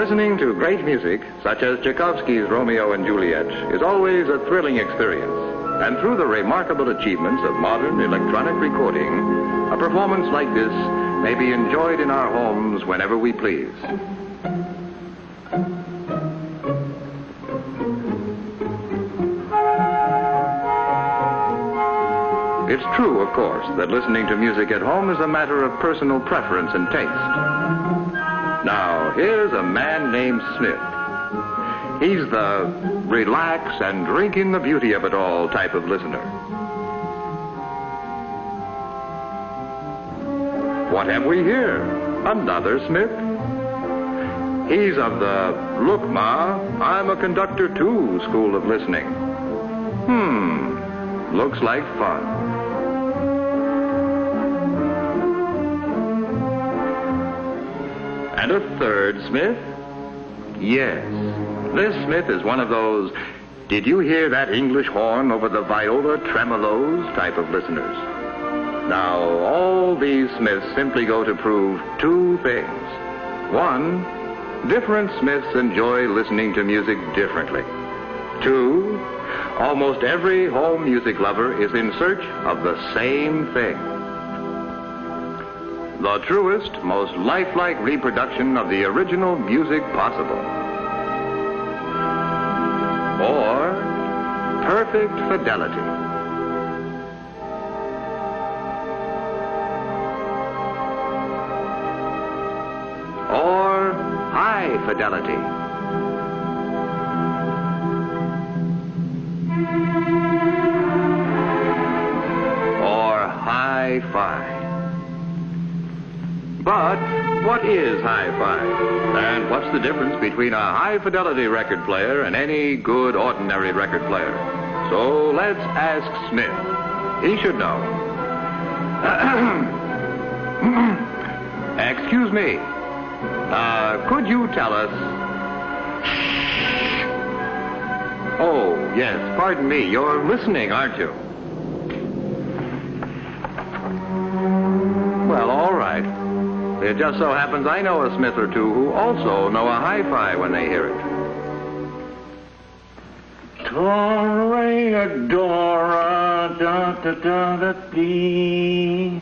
Listening to great music, such as Tchaikovsky's Romeo and Juliet, is always a thrilling experience. And through the remarkable achievements of modern electronic recording, a performance like this may be enjoyed in our homes whenever we please. It's true, of course, that listening to music at home is a matter of personal preference and taste. Now, here's a man named Smith. He's the relax and drink in the beauty of it all type of listener. What have we here? Another Smith? He's of the look, Ma, I'm a conductor too school of listening. Looks like fun. And a third Smith? Yes. This Smith is one of those, did you hear that English horn over the viola tremolos type of listeners. Now, all these Smiths simply go to prove two things. One, different Smiths enjoy listening to music differently. Two, almost every home music lover is in search of the same thing. The truest, most lifelike reproduction of the original music possible. Or perfect fidelity. Or high fidelity. Or HiFi. But what is HiFi? And what's the difference between a high-fidelity record player and any good ordinary record player? So let's ask Smith. He should know. Excuse me. Could you tell us... Oh, yes, pardon me. You're listening, aren't you? Well, all right. It just so happens I know a Smith or two who also know a HiFi when they hear it.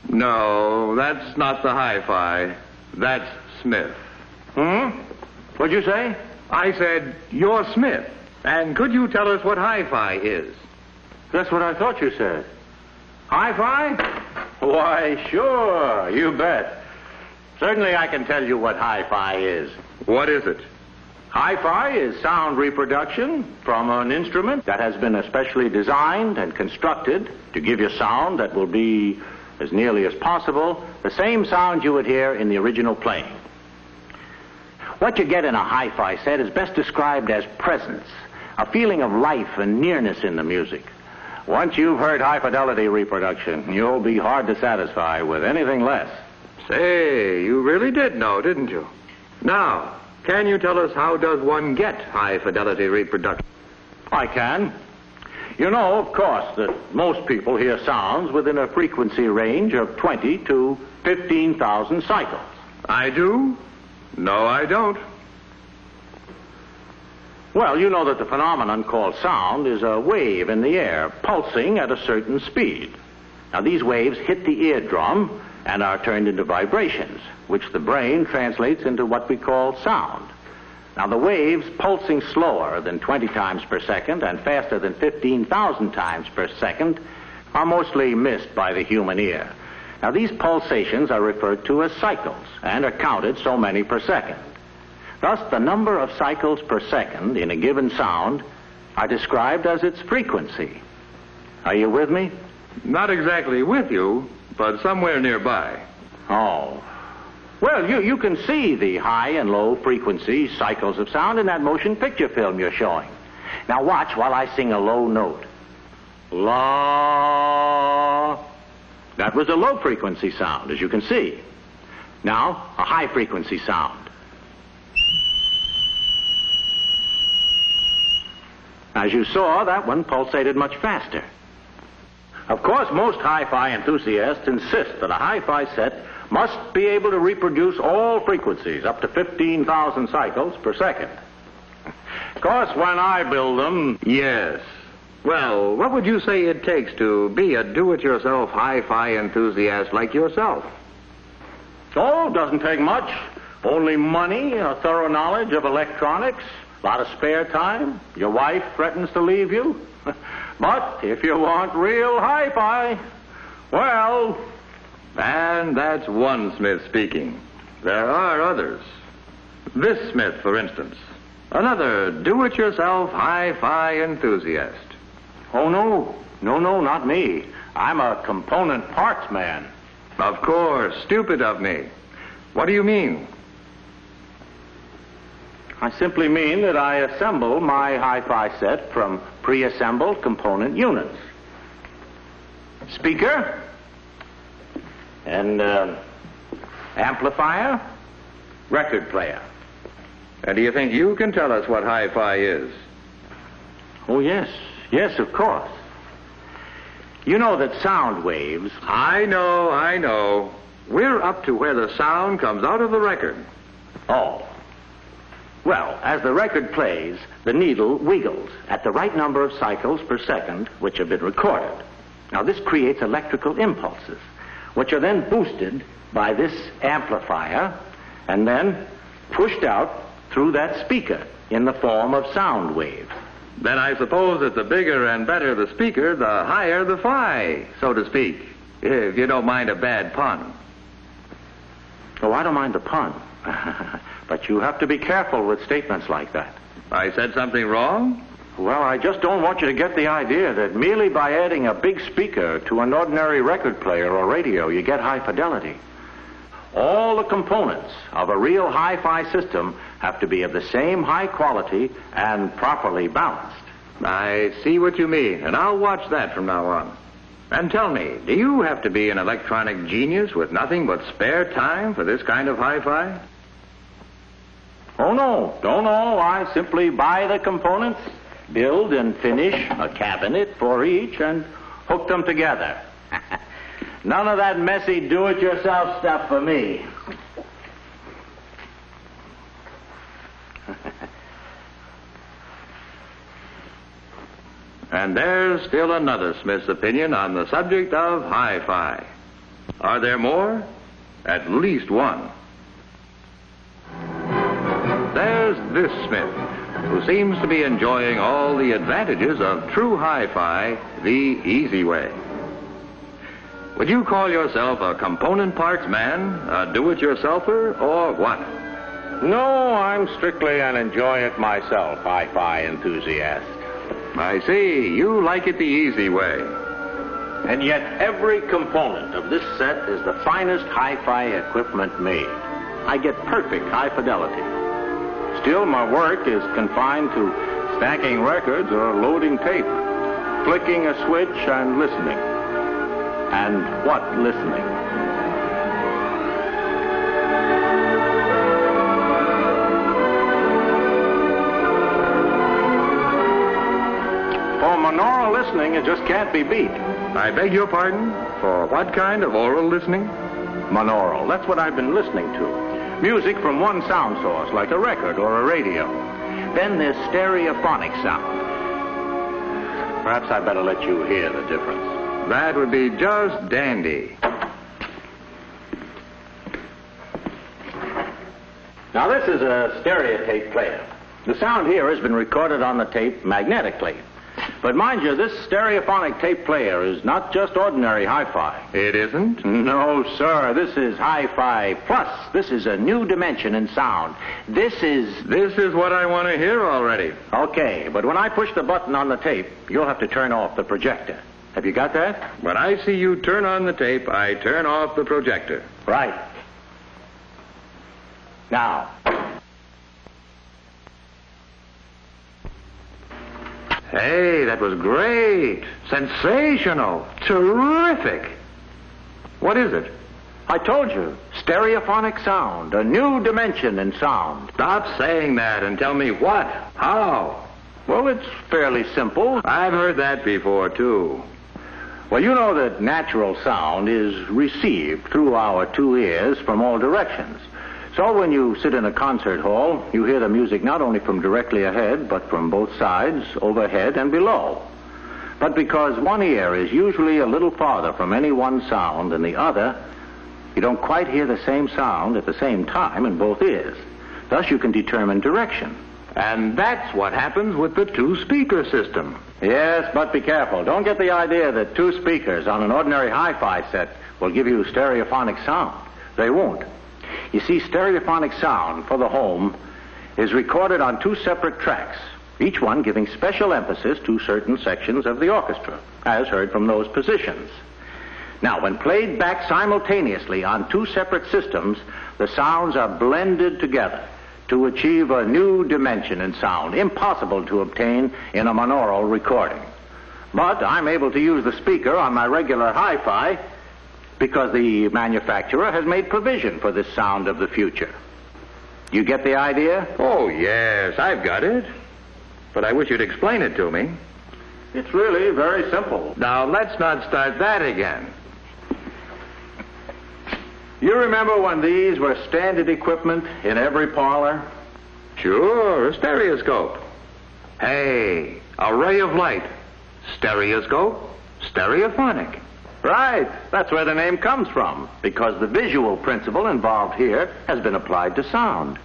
No, that's not the HiFi. That's Smith. What'd you say? I said, you're Smith. And could you tell us what HiFi is? That's what I thought you said. HiFi? Why, sure, you bet. Certainly I can tell you what HiFi is. What is it? HiFi is sound reproduction from an instrument that has been especially designed and constructed to give you sound that will be, as nearly as possible, the same sound you would hear in the original playing. What you get in a HiFi set is best described as presence, a feeling of life and nearness in the music. Once you've heard high-fidelity reproduction, you'll be hard to satisfy with anything less. Say, you really did know, didn't you? Now, can you tell us how does one get high-fidelity reproduction? I can. You know, of course, that most people hear sounds within a frequency range of 20 to 15,000 cycles. I do? No, I don't. Well, you know that the phenomenon called sound is a wave in the air, pulsing at a certain speed. Now, these waves hit the eardrum and are turned into vibrations, which the brain translates into what we call sound. Now, the waves pulsing slower than 20 times per second and faster than 15,000 times per second are mostly missed by the human ear. Now, these pulsations are referred to as cycles and are counted so many per second. Thus, the number of cycles per second in a given sound are described as its frequency. Are you with me? Not exactly with you, but somewhere nearby. Oh. Well, you can see the high and low frequency cycles of sound in that motion picture film you're showing. Now watch while I sing a low note. La. That was a low frequency sound, as you can see. Now, a high frequency sound. As you saw, that one pulsated much faster. Of course, most HiFi enthusiasts insist that a HiFi set must be able to reproduce all frequencies up to 15,000 cycles per second. Of course, when I build them... Yes. Well, what would you say it takes to be a do-it-yourself hi-fi enthusiast like yourself? Oh, doesn't take much. Only money, a thorough knowledge of electronics, a lot of spare time. Your wife threatens to leave you. But if you want real hi-fi, well... And that's one Smith speaking. There are others. This Smith, for instance. Another do-it-yourself hi-fi enthusiast. Oh, no. No, not me. I'm a component parts man. Of course. Stupid of me. What do you mean? I simply mean that I assemble my hi-fi set from pre-assembled component units. Speaker and amplifier, record player. And do you think you can tell us what hi-fi is? Oh, yes. Yes, of course. You know that sound waves... I know. We're up to where the sound comes out of the record. Oh. Well, as the record plays, the needle wiggles at the right number of cycles per second, which have been recorded. Now, this creates electrical impulses, which are then boosted by this amplifier and then pushed out through that speaker in the form of sound waves. Then I suppose that the bigger and better the speaker, the higher the fi, so to speak, if you don't mind a bad pun. Oh, I don't mind the pun. But you have to be careful with statements like that. I said something wrong? Well, I just don't want you to get the idea that merely by adding a big speaker to an ordinary record player or radio, you get high fidelity. All the components of a real hi-fi system have to be of the same high quality and properly balanced. I see what you mean, and I'll watch that from now on. And tell me, do you have to be an electronic genius with nothing but spare time for this kind of hi-fi? Oh, no. I simply buy the components, build and finish a cabinet for each, and hook them together. None of that messy do-it-yourself stuff for me. And there's still another Smith's opinion on the subject of hi-fi. Are there more? At least one. There's this Smith, who seems to be enjoying all the advantages of true hi-fi the easy way. Would you call yourself a component parts man, a do-it-yourselfer, or what? No, I'm strictly an enjoy-it-myself hi-fi enthusiast. I see. You like it the easy way. And yet every component of this set is the finest hi-fi equipment made. I get perfect high fidelity. Still, my work is confined to stacking records or loading tape, flicking a switch and listening. And what listening? For monaural listening, it just can't be beat. I beg your pardon? For what kind of oral listening? Monaural. That's what I've been listening to. Music from one sound source, like a record or a radio. Then there's stereophonic sound. Perhaps I'd better let you hear the difference. That would be just dandy. Now, this is a stereotape player. The sound here has been recorded on the tape magnetically. But mind you, this stereophonic tape player is not just ordinary hi-fi. It isn't? No, sir. This is hi-fi plus. This is a new dimension in sound. This is what I want to hear already. Okay, but when I push the button on the tape, you'll have to turn off the projector. Have you got that? When I see you turn on the tape, I turn off the projector. Right. Now. Hey, that was great. Sensational. Terrific. What is it? I told you. Stereophonic sound. A new dimension in sound. Stop saying that and tell me what. How? Well, it's fairly simple. I've heard that before, too. Well, you know that natural sound is received through our two ears from all directions. So when you sit in a concert hall, you hear the music not only from directly ahead, but from both sides, overhead, and below. But because one ear is usually a little farther from any one sound than the other, you don't quite hear the same sound at the same time in both ears. Thus, you can determine direction. And that's what happens with the two-speaker system. Yes, but be careful. Don't get the idea that two speakers on an ordinary hi-fi set will give you stereophonic sound. They won't. You see, stereophonic sound for the home is recorded on two separate tracks, each one giving special emphasis to certain sections of the orchestra, as heard from those positions. Now, when played back simultaneously on two separate systems, the sounds are blended together to achieve a new dimension in sound, impossible to obtain in a monaural recording. But I'm able to use the speaker on my regular hi-fi because the manufacturer has made provision for this sound of the future. You get the idea? Oh, yes, I've got it. But I wish you'd explain it to me. It's really very simple. Now, let's not start that again. You remember when these were standard equipment in every parlor? Sure, a stereoscope. Hey, a ray of light. Stereoscope, stereophonic. Right. That's where the name comes from, because the visual principle involved here has been applied to sound.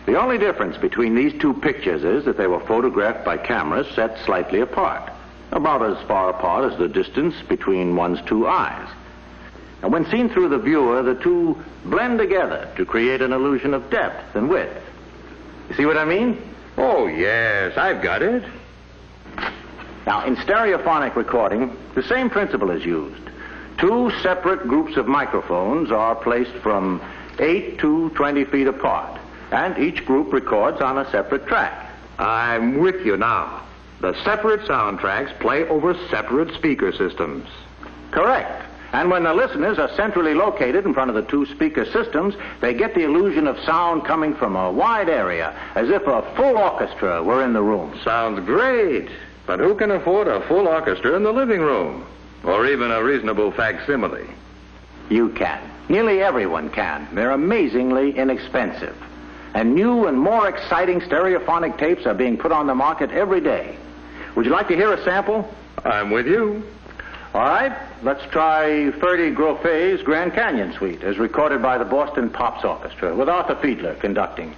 The only difference between these two pictures is that they were photographed by cameras set slightly apart, about as far apart as the distance between one's two eyes. And when seen through the viewer, the two blend together to create an illusion of depth and width. You see what I mean? Oh, yes, I've got it. Now, in stereophonic recording, the same principle is used. Two separate groups of microphones are placed from 8 to 20 feet apart, and each group records on a separate track. I'm with you now. The separate soundtracks play over separate speaker systems. Correct. And when the listeners are centrally located in front of the two speaker systems, they get the illusion of sound coming from a wide area, as if a full orchestra were in the room. Sounds great. But who can afford a full orchestra in the living room? Or even a reasonable facsimile? You can. Nearly everyone can. They're amazingly inexpensive. And new and more exciting stereophonic tapes are being put on the market every day. Would you like to hear a sample? I'm with you. All right, let's try Ferdy Groffet's Grand Canyon Suite, as recorded by the Boston Pops Orchestra, with Arthur Fiedler conducting.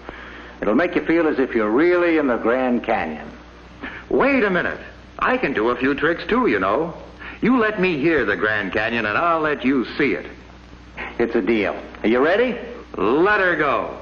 It'll make you feel as if you're really in the Grand Canyon. Wait a minute. I can do a few tricks, too, you know. You let me hear the Grand Canyon, and I'll let you see it. It's a deal. Are you ready? Let her go.